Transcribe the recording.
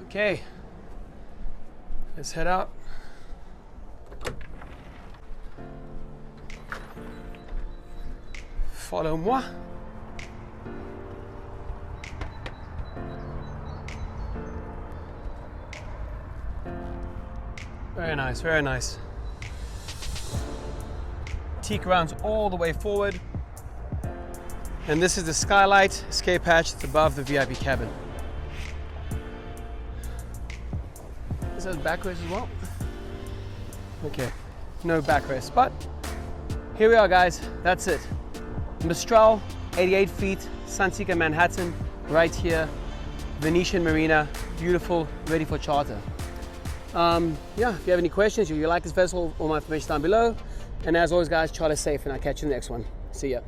Okay, let's head out. Follow moi. Very nice, very nice. Teak rounds all the way forward. And this is the skylight escape hatch that's above the VIP cabin. This has backrest as well. Okay, no backrest, but here we are, guys. That's it. Mistral, 88 feet, Sunseeker Manhattan, right here. Venetian Marina, beautiful, ready for charter. Yeah, if you have any questions, if you like this vessel, all my information down below. And as always, guys, charter safe, and I'll catch you in the next one. See ya.